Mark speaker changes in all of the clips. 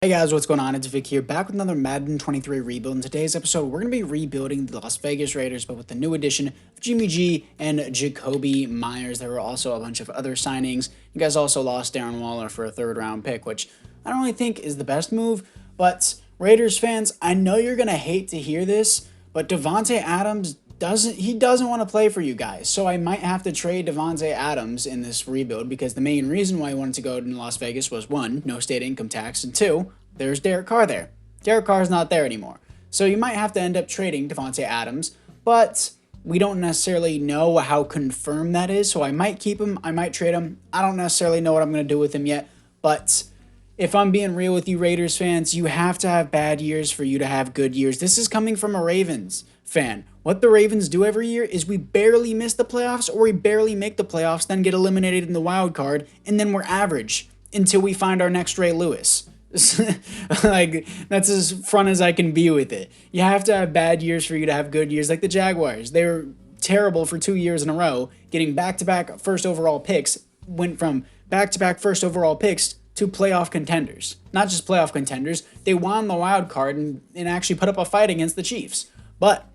Speaker 1: Hey guys, what's going on? It's Vic here, back with another Madden 23 rebuild. In today's episode, we're going to be rebuilding the Las Vegas Raiders, but with the new addition of Jimmy G and Jakobi Meyers. There were also a bunch of other signings. You guys also lost Darren Waller for a third-round pick, which I don't really think is the best move. But Raiders fans, I know you're going to hate to hear this, but Davante Adams doesn't want to play for you guys. So I might have to trade Davante Adams in this rebuild because the main reason why I wanted to go to Las Vegas was one, no state income tax, and two, there's Derek Carr there. Derek Carr's not there anymore. So you might have to end up trading Davante Adams, but we don't necessarily know how confirmed that is. So I might keep him, I might trade him. I don't necessarily know what I'm going to do with him yet, but if I'm being real with you Raiders fans, you have to have bad years for you to have good years. This is coming from a Ravens fan. What the Ravens do every year is we barely miss the playoffs or we barely make the playoffs, then get eliminated in the wild card, and then we're average until we find our next Ray Lewis. Like, that's as front as I can be with it. You have to have bad years for you to have good years, like the Jaguars. They were terrible for 2 years in a row, getting back-to-back first overall picks, went from back-to-back first overall picks to playoff contenders. Not just playoff contenders, they won the wild card and actually put up a fight against the Chiefs. But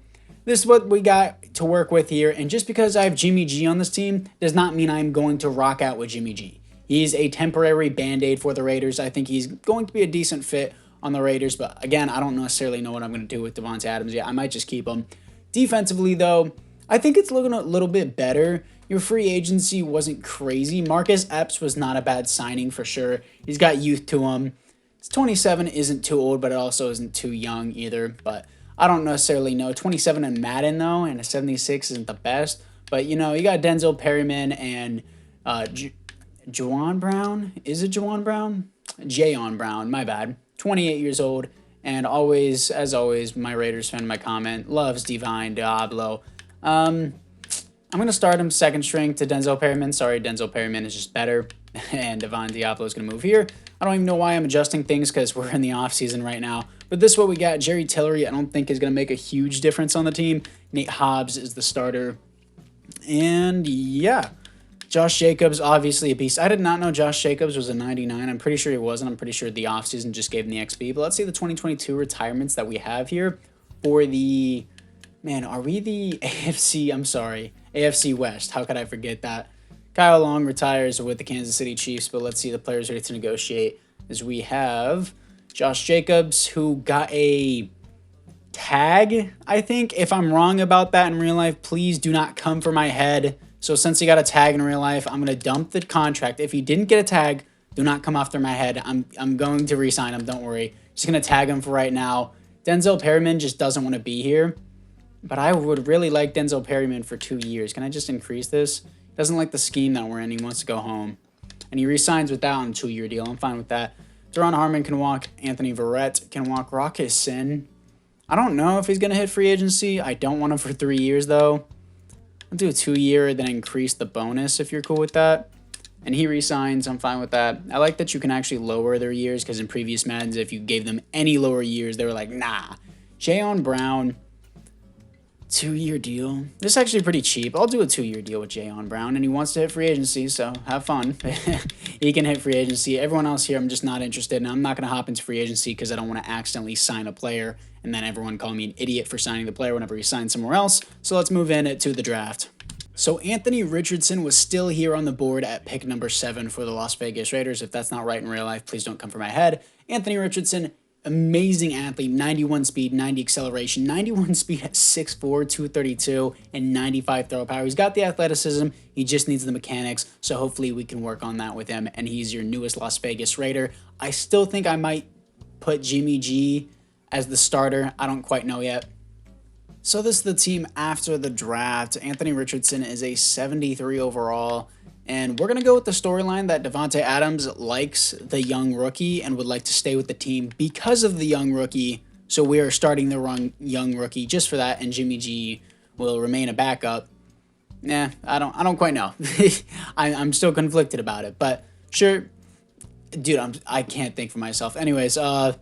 Speaker 1: this is what we got to work with here, and just because I have Jimmy G on this team does not mean I'm going to rock out with Jimmy G. He's a temporary Band-Aid for the Raiders. I think he's going to be a decent fit on the Raiders, but again, I don't necessarily know what I'm going to do with Davante Adams yet. I might just keep him. Defensively, though, I think it's looking a little bit better. Your free agency wasn't crazy. Marcus Epps was not a bad signing for sure. He's got youth to him. It's 27 isn't too old, but it also isn't too young either. But I don't necessarily know. 27 in Madden, though, and a 76 isn't the best. But, you know, you got Denzel Perryman and Juwan Brown? Is it Juwan Brown? Jayon Brown, my bad. 28 years old, and always, as always, my Raiders fan, my comment, loves Divine Diablo. I'm going to start him second string to Denzel Perryman. Sorry, Denzel Perryman is just better, and Divine Diablo is going to move here. I don't even know why I'm adjusting things because we're in the offseason right now. But this is what we got. Jerry Tillery, I don't think is going to make a huge difference on the team. Nate Hobbs is the starter. And yeah, Josh Jacobs, obviously a beast. I did not know Josh Jacobs was a 99. I'm pretty sure he wasn't. I'm pretty sure the offseason just gave him the XP. But let's see the 2022 retirements that we have here for the... Man, are we the AFC? I'm sorry. AFC West. How could I forget that? Kyle Long retires with the Kansas City Chiefs, but let's see the players ready to negotiate. As we have Josh Jacobs, who got a tag, I think. If I'm wrong about that in real life, please do not come for my head. So since he got a tag in real life, I'm going to dump the contract. If he didn't get a tag, do not come after my head. I'm going to re-sign him, don't worry. Just going to tag him for right now. Denzel Perryman just doesn't want to be here. But I would really like Denzel Perryman for 2 years. Can I just increase this? He doesn't like the scheme that we're in. He wants to go home. And he re-signs with that on a 2-year deal. I'm fine with that. Deron Harmon can walk. Anthony Verrett can walk. Rock his sin. I don't know if he's going to hit free agency. I don't want him for 3 years, though. I'll do a 2-year, then increase the bonus if you're cool with that. And he re-signs. I'm fine with that. I like that you can actually lower their years because in previous Maddens, if you gave them any lower years, they were like, nah. Jayon Brown, 2-year deal. This is actually pretty cheap. I'll do a 2-year deal with Jayon Brown, and he wants to hit free agency, so have fun. He can hit free agency. Everyone else here, I'm just not interested in. I'm not going to hop into free agency because I don't want to accidentally sign a player and then everyone call me an idiot for signing the player whenever he signs somewhere else. So let's move in to the draft. So Anthony Richardson was still here on the board at pick number 7 for the Las Vegas Raiders. If that's not right in real life, please don't come for my head. Anthony Richardson, amazing athlete, 91 speed, 90 acceleration, 91 speed at 6'4", 232, and 95 throw power. He's got the athleticism, he just needs the mechanics, so hopefully we can work on that with him, and he's your newest Las Vegas Raider. I still think I might put Jimmy G as the starter. I don't quite know yet. So this is the team after the draft. Anthony Richardson is a 73 overall. And we're going to go with the storyline that Davante Adams likes the young rookie and would like to stay with the team because of the young rookie. So we are starting the young rookie just for that, and Jimmy G will remain a backup. Nah, I don't quite know. I'm still conflicted about it, but sure, dude, I can't think for myself. Anyways, screw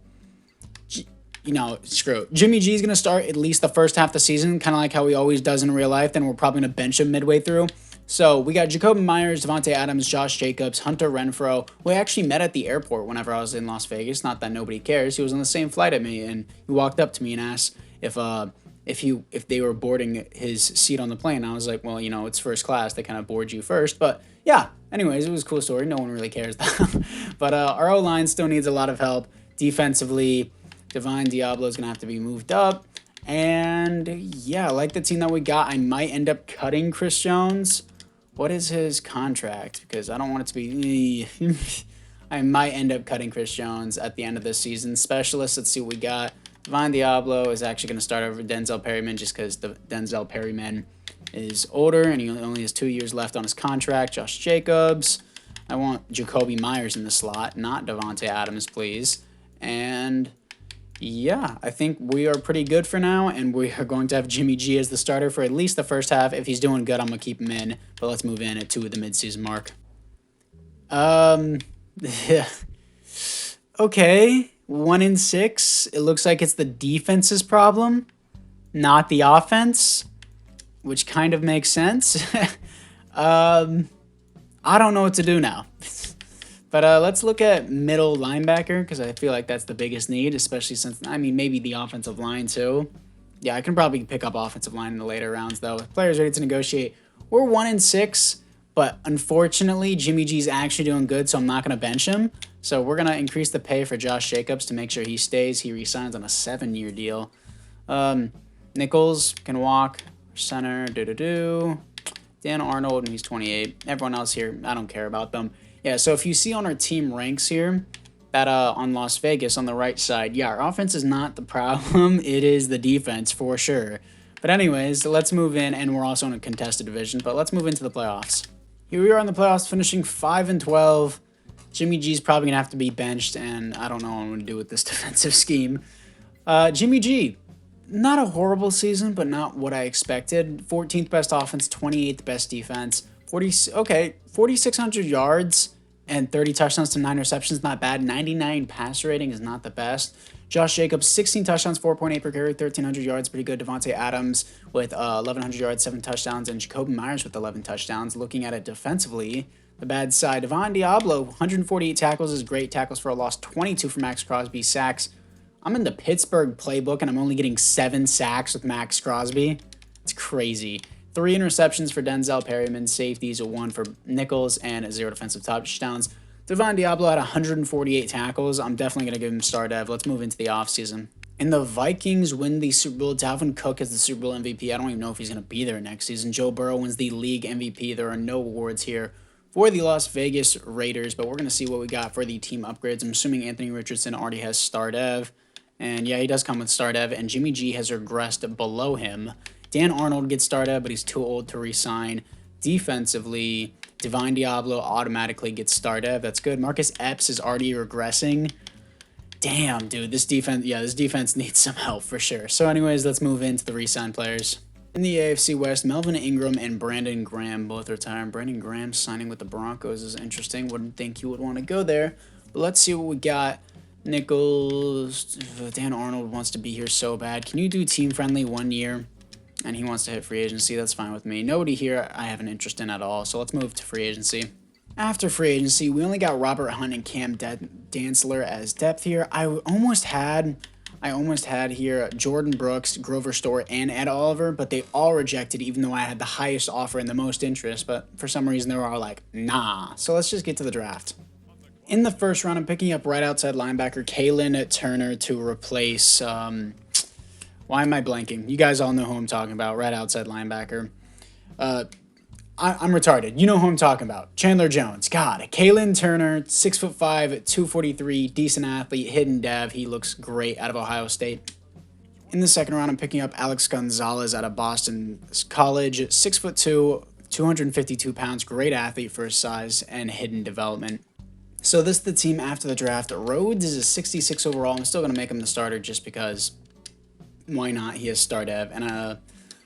Speaker 1: it. Jimmy G is going to start at least the first half of the season, kind of like how he always does in real life. Then we're probably going to bench him midway through. So we got Jakobi Meyers, Devontae Adams, Josh Jacobs, Hunter Renfrow, who I actually met at the airport whenever I was in Las Vegas. Not that nobody cares. He was on the same flight at me, and he walked up to me and asked if they were boarding his seat on the plane. I was like, well, it's first class. They kind of board you first. But yeah, anyways, it was a cool story. No one really cares though. But our O-line still needs a lot of help. Defensively, Divine Diablo is going to have to be moved up. And yeah, I like the team that we got. I might end up cutting Chris Jones. What is his contract? Because I don't want it to be... I might end up cutting Chris Jones at the end of this season. Specialist, let's see what we got. Divine Diablo is actually going to start over Denzel Perryman just because Denzel Perryman is older and he only has 2 years left on his contract. Josh Jacobs. I want Jakobi Meyers in the slot, not Devontae Adams, please. And yeah, I think we are pretty good for now, and we are going to have Jimmy G as the starter for at least the first half. If he's doing good, I'm going to keep him in, but let's move in at the midseason mark. Yeah. Okay, 1-6. It looks like it's the defense's problem, not the offense, which kind of makes sense. I don't know what to do now. But let's look at middle linebacker because I feel like that's the biggest need, especially since, maybe the offensive line too. Yeah, I can probably pick up offensive line in the later rounds though. If players ready to negotiate, we're 1-6, but unfortunately Jimmy G's actually doing good, so I'm not going to bench him. So we're going to increase the pay for Josh Jacobs to make sure he stays. He resigns on a 7-year deal. Nichols can walk. Center, Dan Arnold, and he's 28. Everyone else here, I don't care about them. Yeah, so if you see on our team ranks here, that on Las Vegas on the right side, yeah, our offense is not the problem. It is the defense for sure. But anyways, let's move in, and we're also in a contested division, but let's move into the playoffs. Here we are in the playoffs, finishing 5-12. Jimmy G's probably going to have to be benched, and I don't know what I'm going to do with this defensive scheme. Jimmy G, not a horrible season, but not what I expected. 14th best offense, 28th best defense. 4,600 yards and 30 touchdowns to 9 receptions, not bad. 99 passer rating is not the best. Josh Jacobs, 16 touchdowns, 4.8 per carry, 1,300 yards, pretty good. Devontae Adams with 1,100 yards, 7 touchdowns, and Jakobi Meyers with 11 touchdowns. Looking at it defensively, the bad side, Divine Diablo, 148 tackles is great. Tackles for a loss, 22 for Max Crosby. Sacks, I'm in the Pittsburgh playbook, and I'm only getting 7 sacks with Max Crosby. It's crazy. 3 interceptions for Denzel Perryman, safeties, 1 for Nichols, and 0 defensive touchdowns. Divine Diablo had 148 tackles. I'm definitely going to give him star dev. Let's move into the offseason. And the Vikings win the Super Bowl. Dalvin Cook is the Super Bowl MVP. I don't even know if he's going to be there next season. Joe Burrow wins the league MVP. There are no awards here for the Las Vegas Raiders, but we're going to see what we got for the team upgrades. I'm assuming Anthony Richardson already has star dev. And yeah, he does come with star dev, and Jimmy G has regressed below him. Dan Arnold gets star dev, but he's too old to resign. Defensively, Divine Diablo automatically gets star dev. That's good. Marcus Epps is already regressing. Damn, dude, this defense needs some help for sure. So anyways, let's move into the re-sign players. In the AFC West, Melvin Ingram and Brandon Graham both retiring. Brandon Graham signing with the Broncos is interesting. Wouldn't think you would want to go there. But let's see what we got. Nichols, Dan Arnold wants to be here so bad. Can you do team friendly 1 year? And he wants to hit free agency. That's fine with me. Nobody here I have an interest in at all. So let's move to free agency. After free agency, we only got Robert Hunt and Cam Dantzler as depth here. I almost had here Jordan Brooks, Grover Store, and Ed Oliver, but they all rejected even though I had the highest offer and the most interest. But for some reason, they were all like, nah. So let's just get to the draft. In the first round, I'm picking up right outside linebacker Kalen Turner to replace... why am I blanking? You guys all know who I'm talking about. Right outside linebacker. I'm retarded. You know who I'm talking about. Chandler Jones. God. Kalen Turner, 6'5", 243, decent athlete, hidden dev. He looks great out of Ohio State. In the second round, I'm picking up Alex Gonzalez out of Boston College. 6'2", 252 pounds, great athlete for his size and hidden development. So this is the team after the draft. Rhodes is a 66 overall. I'm still going to make him the starter just because why not? He has star dev. And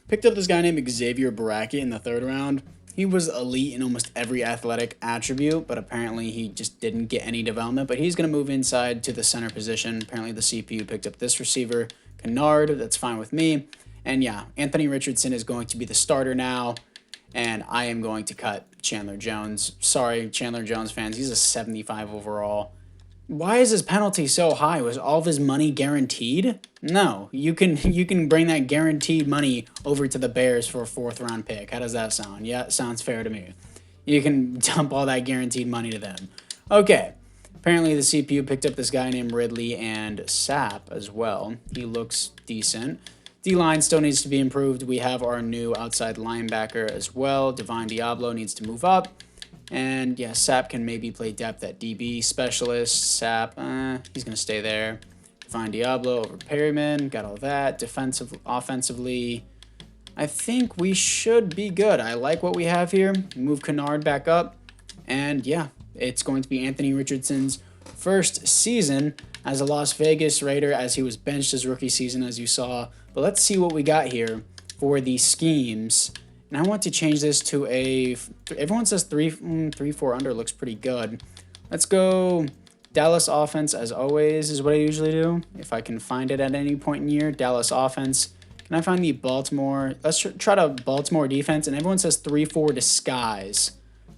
Speaker 1: picked up this guy named Xavier Brackett in the third round. He was elite in almost every athletic attribute, but apparently he just didn't get any development. But he's going to move inside to the center position. Apparently the CPU picked up this receiver, Kennard. That's fine with me. And yeah, Anthony Richardson is going to be the starter now. and I am going to cut Chandler Jones. Sorry, Chandler Jones fans, he's a 75 overall. Why is his penalty so high? Was all of his money guaranteed? No, you can bring that guaranteed money over to the Bears for a 4th round pick. How does that sound? Yeah, it sounds fair to me. You can dump all that guaranteed money to them. Okay. Apparently the CPU picked up this guy named Ridley and Sapp as well. He looks decent. D-line still needs to be improved. We have our new outside linebacker as well. Divine Diablo needs to move up. And yeah, Sapp can maybe play depth at DB specialist. Sapp, he's going to stay there. Divine Diablo over Perryman. Got all that. Offensively, I think we should be good. I like what we have here. Move Kennard back up. And yeah, it's going to be Anthony Richardson's first season as a Las Vegas Raider, as he was benched his rookie season, as you saw. But let's see what we got here for the schemes. And I want to change this to a... Everyone says 3-4 under looks pretty good. Let's go Dallas offense, as always, is what I usually do. If I can find it at any point in year. Dallas offense. Can I find the Baltimore? Let's try to Baltimore defense. And everyone says 3-4 disguise.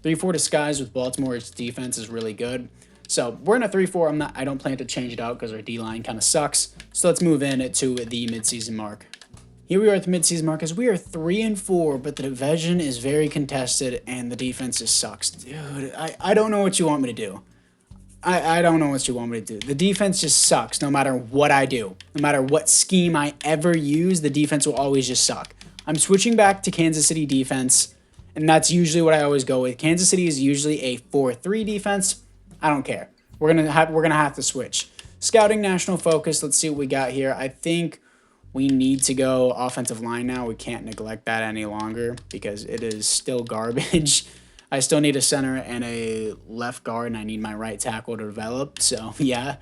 Speaker 1: 3-4 disguise with Baltimore's defense is really good. So we're in a 3-4. I don't plan to change it out because our D-line kind of sucks. So let's move in to the midseason mark. Here we are at the midseason mark, as we are 3-4, but the division is very contested and the defense just sucks. Dude, I don't know what you want me to do. I don't know what you want me to do. The defense just sucks no matter what I do. No matter what scheme I ever use, the defense will always just suck. I'm switching back to Kansas City defense, and that's usually what I always go with. Kansas City is usually a 4-3 defense. I don't care. We're gonna have to switch. Scouting national focus. Let's see what we got here. I think we need to go offensive line now. We can't neglect that any longer because it is still garbage. I still need a center and a left guard, and I need my right tackle to develop. So, yeah.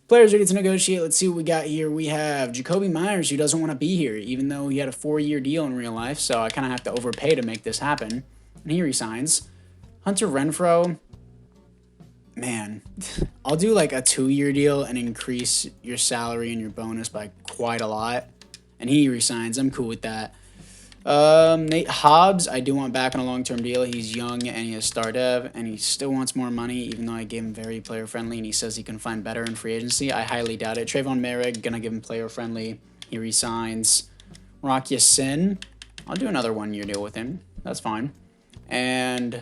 Speaker 1: Players ready to negotiate. Let's see what we got here. We have Jakobi Meyers, who doesn't want to be here, even though he had a 4-year deal in real life. So, I kind of have to overpay to make this happen. And he resigns. Hunter Renfrow. Man, I'll do like a 2-year deal and increase your salary and your bonus by quite a lot. And he resigns. I'm cool with that. Nate Hobbs, I do want back on a long-term deal. He's young and he has star dev, and he still wants more money, even though I gave him very player-friendly, and he says he can find better in free agency. I highly doubt it. Trayvon Merrick, gonna give him player-friendly. He resigns. Rock Ya-Sin, I'll do another 1-year deal with him. That's fine. And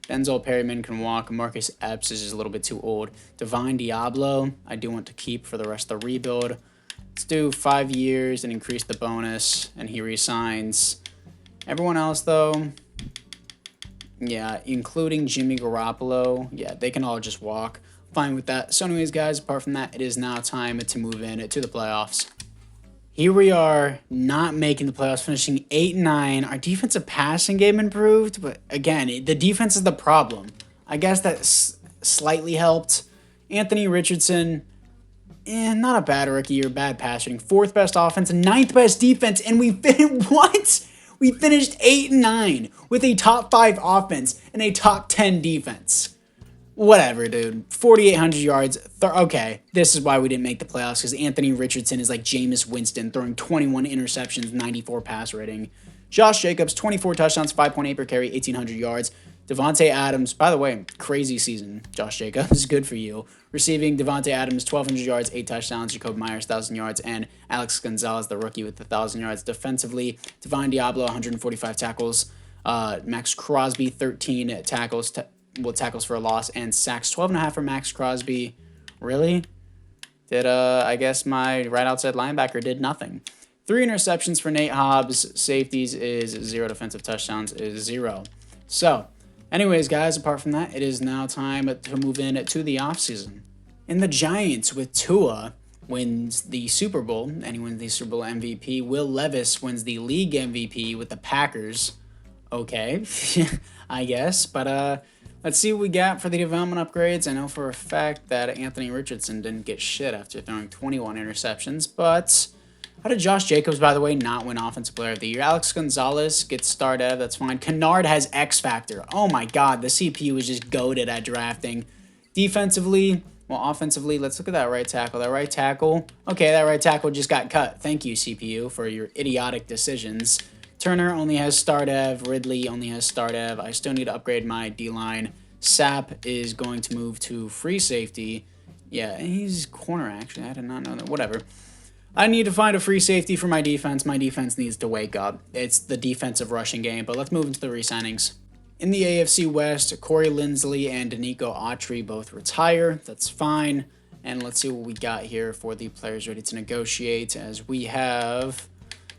Speaker 1: Denzel Perryman can walk. Marcus Epps is just a little bit too old. Divine Diablo, I do want to keep for the rest of the rebuild. Let's do 5 years and increase the bonus, and he resigns. Everyone else, though, yeah, including Jimmy Garoppolo, yeah, they can all just walk. Fine with that. So anyways, guys, apart from that, it is now time to move in to the playoffs. Here we are, not making the playoffs, finishing 8-9. Our defensive passing game improved, but again, the defense is the problem. I guess that slightly helped. Anthony Richardson, not a bad rookie year, bad pass rating. 4th best offense, 9th best defense, and we what? We finished 8-9 with a top 5 offense and a top 10 defense. Whatever, dude. 4,800 yards. Okay, this is why we didn't make the playoffs, because Anthony Richardson is like Jameis Winston, throwing 21 interceptions, 94 pass rating. Josh Jacobs, 24 touchdowns, 5.8 per carry, 1,800 yards. Devontae Adams, by the way, crazy season. Josh Jacobs, good for you. Receiving, Devontae Adams, 1,200 yards, 8 touchdowns. Jakobi Meyers, 1,000 yards. And Alex Gonzalez, the rookie, with 1,000 yards. Defensively, Divine Diablo, 145 tackles. Max Crosby, 13 tackles. Tackles for a loss and sacks. 12.5 for Max Crosby. Really? Did, I guess my right outside linebacker did nothing. 3 interceptions for Nate Hobbs. Safeties is 0. Defensive touchdowns is 0. So, anyways, guys, apart from that, it is now time to move in to the offseason. And the Giants with Tua wins the Super Bowl, and he wins the Super Bowl MVP. Will Levis wins the league MVP with the Packers. Okay, I guess, but let's see what we got for the development upgrades. I know for a fact that Anthony Richardson didn't get shit after throwing 21 interceptions, but how did Josh Jacobs, by the way, not win Offensive Player of the Year? Alex Gonzalez gets started. That's fine. Kennard has X Factor. Oh my God, the CPU is just goated at drafting. Defensively, well, offensively, let's look at that right tackle. That right tackle, okay, that right tackle just got cut. Thank you, CPU, for your idiotic decisions. Turner only has star dev. Ridley only has star dev. I still need to upgrade my D-line. Sapp is going to move to free safety. Yeah, he's corner, actually. I did not know that. Whatever. I need to find a free safety for my defense. My defense needs to wake up. It's the defensive rushing game, but let's move into the re-signings. In the AFC West, Corey Linsley and Danico Autry both retire. That's fine. And let's see what we got here for the players ready to negotiate, as we have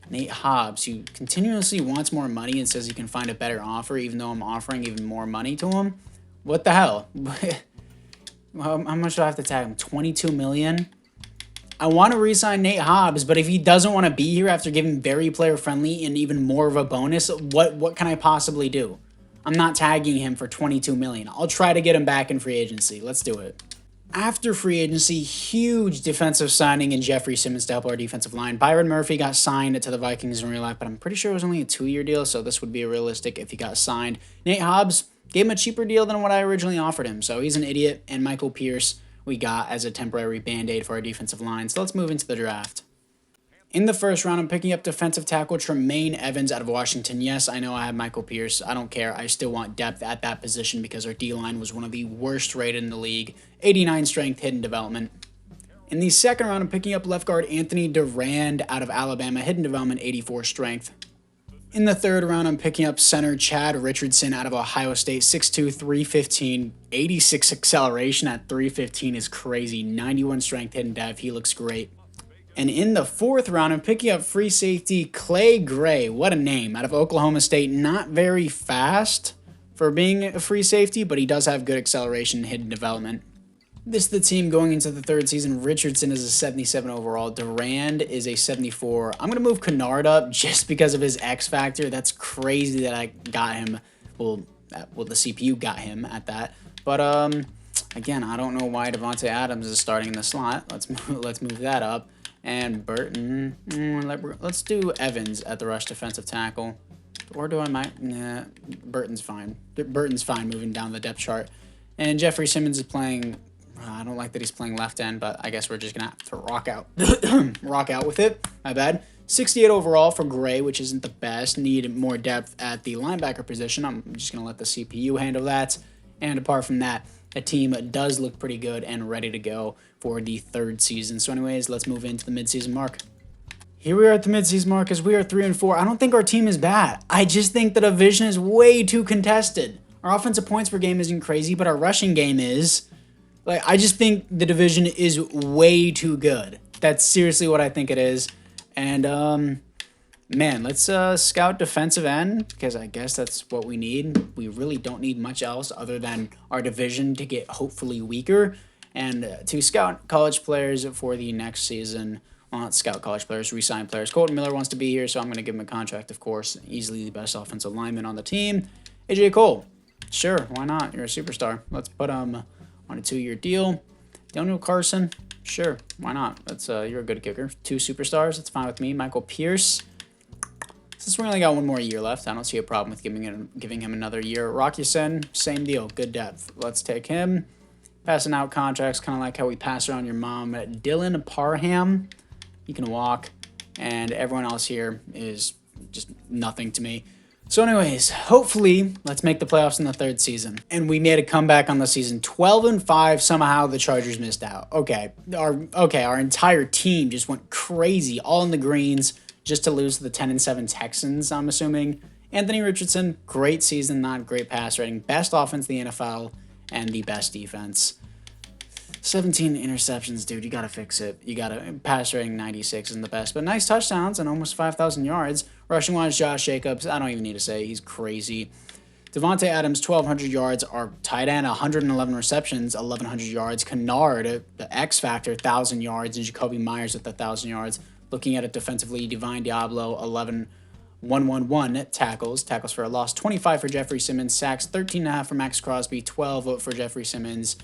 Speaker 1: Nate Hobbs, who continuously wants more money and says he can find a better offer, even though I'm offering even more money to him. What the hell? How much do I have to tag him? $22 million? I want to re-sign Nate Hobbs, but if he doesn't want to be here after giving very player-friendly and even more of a bonus, what can I possibly do? I'm not tagging him for $22 million. I'll try to get him back in free agency. Let's do it. After free agency, huge defensive signing in Jeffrey Simmons to help our defensive line. Byron Murphy got signed to the Vikings in real life, but I'm pretty sure it was only a 2-year deal, so this would be realistic if he got signed. Nate Hobbs gave him a cheaper deal than what I originally offered him, so he's an idiot. And Michael Pierce we got as a temporary band-aid for our defensive line. So let's move into the draft. In the first round, I'm picking up defensive tackle Tremaine Evans out of Washington. Yes, I know I have Michael Pierce. I don't care. I still want depth at that position because our D-line was one of the worst rated in the league. 89 strength, hidden development. In the second round, I'm picking up left guard Anthony Durand out of Alabama. Hidden development, 84 strength. In the third round, I'm picking up center Chad Richardson out of Ohio State. 6'2", 315, 86 acceleration at 315 is crazy. 91 strength, hidden dev. He looks great. And in the fourth round, I'm picking up free safety Clay Gray. What a name. Out of Oklahoma State. Not very fast for being a free safety, but he does have good acceleration and hidden development. This is the team going into the third season. Richardson is a 77 overall. Durand is a 74. I'm going to move Kennard up just because of his X factor. That's crazy that I got him. Well, the CPU got him at that. But again, I don't know why Devontae Adams is starting in the slot. Let's move that up. And Burton, let's do Evans at the rush defensive tackle. Or do I might? Nah, Burton's fine. Burton's fine moving down the depth chart. And Jeffrey Simmons is playing. I don't like that he's playing left end, but I guess we're just going to have to rock out. Rock out with it. My bad. 68 overall for Gray, which isn't the best. Need more depth at the linebacker position. I'm just going to let the CPU handle that. And apart from that, the team does look pretty good and ready to go for the third season. So anyways, let's move into the midseason mark. Here we are at the midseason mark as we are 3-4. I don't think our team is bad. I just think the division is way too contested. Our offensive points per game isn't crazy, but our rushing game is. I just think the division is way too good. That's seriously what I think it is. And, man, let's scout defensive end, because I guess that's what we need. We really don't need much else other than our division to get hopefully weaker. And to scout college players for the next season. Well, not scout college players, re-sign players. Colton Miller wants to be here, so I'm going to give him a contract, of course. Easily the best offensive lineman on the team. AJ Cole. Sure, why not? You're a superstar. Let's put him on a 2-year deal. Daniel Carson, sure, why not? That's you're a good kicker. 2 superstars, that's fine with me. Michael Pierce, since we only got 1 more year left, I don't see a problem with giving him another year. Rocky Sen, same deal, good depth. Let's take him. Passing out contracts, kind of like how we pass around your mom. Dylan Parham, he can walk, and everyone else here is just nothing to me. So anyways, hopefully, let's make the playoffs in the third season. And we made a comeback on the season. 12-5, somehow the Chargers missed out. Okay, our entire team just went crazy, all in the greens, just to lose to the 10-7 Texans, I'm assuming. Anthony Richardson, great season, not great pass rating. Best offense in the NFL, and the best defense. 17 interceptions, dude. You got to fix it. You got to pass rating 96 isn't the best, but nice touchdowns and almost 5,000 yards. Rushing wise, Josh Jacobs, I don't even need to say. He's crazy. Devontae Adams, 1,200 yards. Our tight end, 111 receptions, 1,100 yards. Kennard, the X Factor, 1,000 yards. And Jakobi Meyers with 1,000 yards. Looking at it defensively, Divine Diablo, 111 tackles for a loss. 25 for Jeffrey Simmons. Sacks, 13.5 for Max Crosby. 12 for Jeffrey Simmons.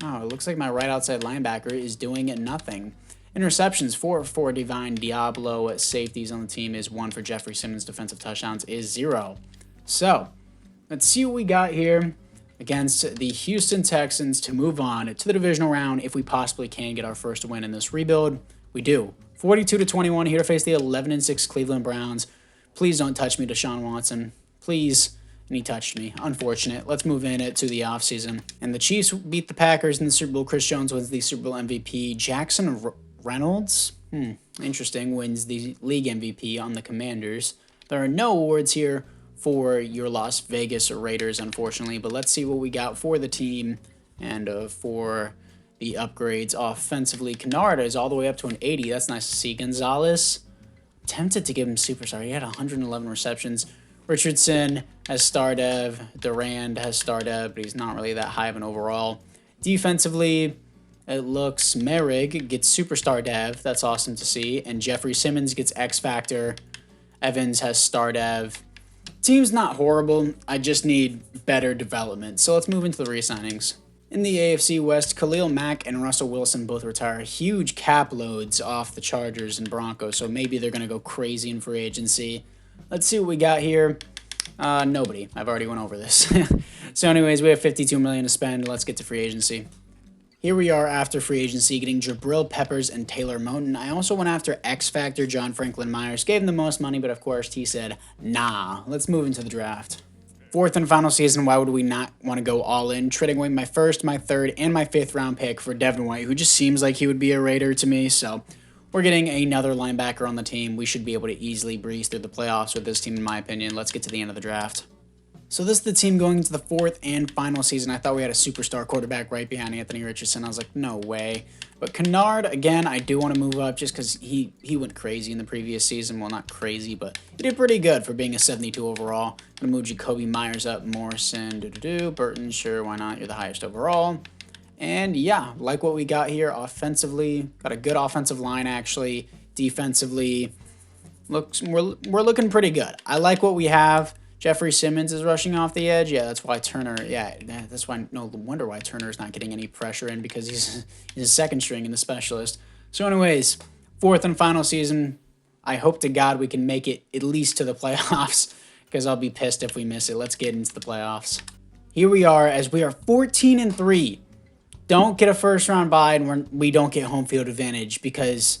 Speaker 1: Wow, it looks like my right outside linebacker is doing nothing. Interceptions, 4 for Divine Diablo. Safeties on the team is 1 for Jeffrey Simmons. Defensive touchdowns is 0. So, let's see what we got here against the Houston Texans to move on to the divisional round if we possibly can get our first win in this rebuild. We do. 42-21 here to face the 11-6 Cleveland Browns. Please don't touch me, Deshaun Watson. Please. And he touched me. Unfortunate. Let's move in it to the offseason. And the Chiefs beat the Packers in the Super Bowl. Chris Jones wins the Super Bowl MVP. Jackson Reynolds, interesting, wins the league MVP on the Commanders. There are no awards here for your Las Vegas Raiders, unfortunately. But let's see what we got for the team and for the upgrades offensively. Kennard is all the way up to an 80. That's nice to see. Gonzalez, tempted to give him superstar. He had 111 receptions. Richardson has star dev. Durand has star dev, but he's not really that high of an overall. Defensively, it looks Merrig gets superstar dev. That's awesome to see. And Jeffrey Simmons gets X Factor. Evans has star dev. Team's not horrible. I just need better development. So let's move into the re-signings. In the AFC West, Khalil Mack and Russell Wilson both retire. Huge cap loads off the Chargers and Broncos, so maybe they're going to go crazy in free agency. Let's see what we got here. Nobody. I've already went over this. So anyways, we have $52 million to spend. Let's get to free agency. Here we are after free agency, getting Jabril Peppers and Taylor Moton. I also went after X Factor John Franklin Myers. Gave him the most money, but of course he said, nah. Let's move into the draft. Fourth and final season, why would we not want to go all in? Trading away my first, my third, and my fifth round pick for Devin White, who just seems like he would be a Raider to me. So we're getting another linebacker on the team. We should be able to easily breeze through the playoffs with this team, in my opinion. Let's get to the end of the draft. So this is the team going into the fourth and final season. I thought we had a superstar quarterback right behind Anthony Richardson. I was like, no way. But Kennard, again, I do want to move up just because he went crazy in the previous season. Well, not crazy, but he did pretty good for being a 72 overall. I'm going to move Jakobi Meyers up. Morrison, Burton, sure, why not? You're the highest overall. And yeah, like what we got here offensively. Got a good offensive line, actually. Defensively, we're looking pretty good. I like what we have. Jeffrey Simmons is rushing off the edge. Yeah, that's why Turner. Yeah, that's why. No wonder why Turner is not getting any pressure in, because he's a second string and a specialist. So, anyways, fourth and final season. I hope to God we can make it at least to the playoffs, because I'll be pissed if we miss it. Let's get into the playoffs. Here we are, as we are 14-3. Don't get a first round bye, and we don't get home field advantage because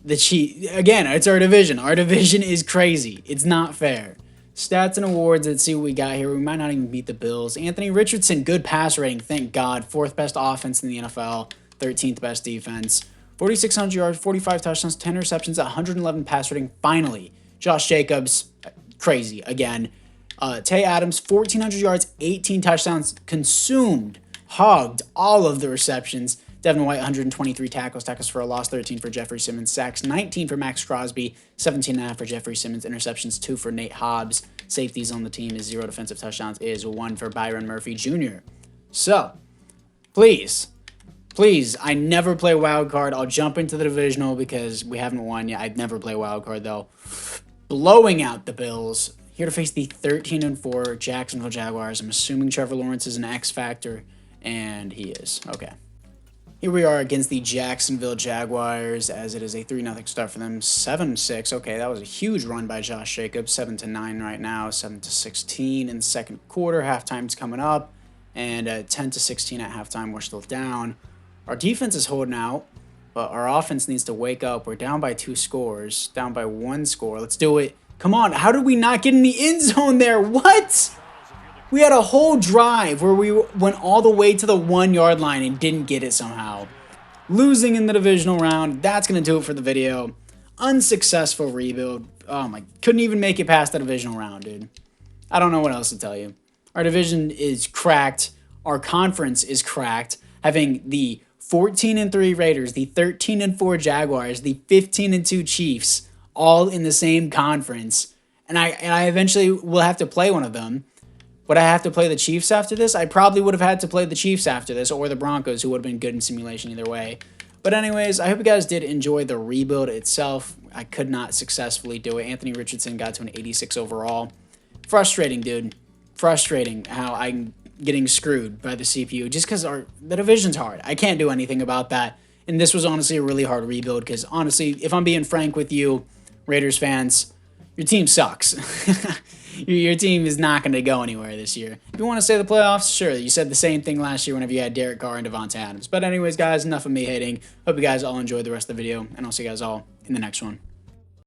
Speaker 1: again, it's our division. Our division is crazy. It's not fair. Stats and awards, let's see what we got here. We might not even beat the Bills. Anthony Richardson, good pass rating, thank God. Fourth best offense in the NFL, 13th best defense. 4,600 yards, 45 touchdowns, 10 receptions, 111 pass rating, finally. Josh Jacobs, crazy, again. Tay Adams, 1,400 yards, 18 touchdowns, consumed, hogged all of the receptions. Devin White, 123 tackles for a loss, 13 for Jeffrey Simmons, sacks, 19 for Max Crosby, 17.5 for Jeffrey Simmons, interceptions, 2 for Nate Hobbs. Safeties on the team is 0 defensive touchdowns, is 1 for Byron Murphy Jr. So, please, I never play wild card. I'll jump into the divisional because we haven't won yet. I'd never play wild card though. Blowing out the Bills. Here to face the 13-4 Jacksonville Jaguars. I'm assuming Trevor Lawrence is an X factor, and he is. Okay. Here we are against the Jacksonville Jaguars, as it is a 3-0 start for them. 7-6. Okay, that was a huge run by Josh Jacobs. 7-9 right now. 7-16 in the second quarter. Halftime's coming up, and 10-16 at halftime. We're still down. Our defense is holding out, but our offense needs to wake up. We're down by 2 scores. Down by 1 score. Let's do it. Come on. How did we not get in the end zone there? What? We had a whole drive where we went all the way to the 1-yard line and didn't get it somehow. Losing in the divisional round. That's going to do it for the video. Unsuccessful rebuild. Oh my, couldn't even make it past the divisional round, dude. I don't know what else to tell you. Our division is cracked. Our conference is cracked. Having the 14-3 Raiders, the 13-4 Jaguars, the 15-2 Chiefs, all in the same conference. And I eventually will have to play one of them. Would I have to play the Chiefs after this? I probably would have had to play the Chiefs after this, or the Broncos, who would have been good in simulation either way. But anyways, I hope you guys did enjoy the rebuild itself. I could not successfully do it. Anthony Richardson got to an 86 overall. Frustrating, dude. Frustrating how I'm getting screwed by the CPU just because the division's hard. I can't do anything about that. And this was honestly a really hard rebuild because honestly, if I'm being frank with you, Raiders fans, your team sucks. Your team is not going to go anywhere this year. If you want to say the playoffs, sure. You said the same thing last year whenever you had Derek Carr and Devontae Adams. But anyways, guys, enough of me hating. Hope you guys all enjoyed the rest of the video, and I'll see you guys all in the next one.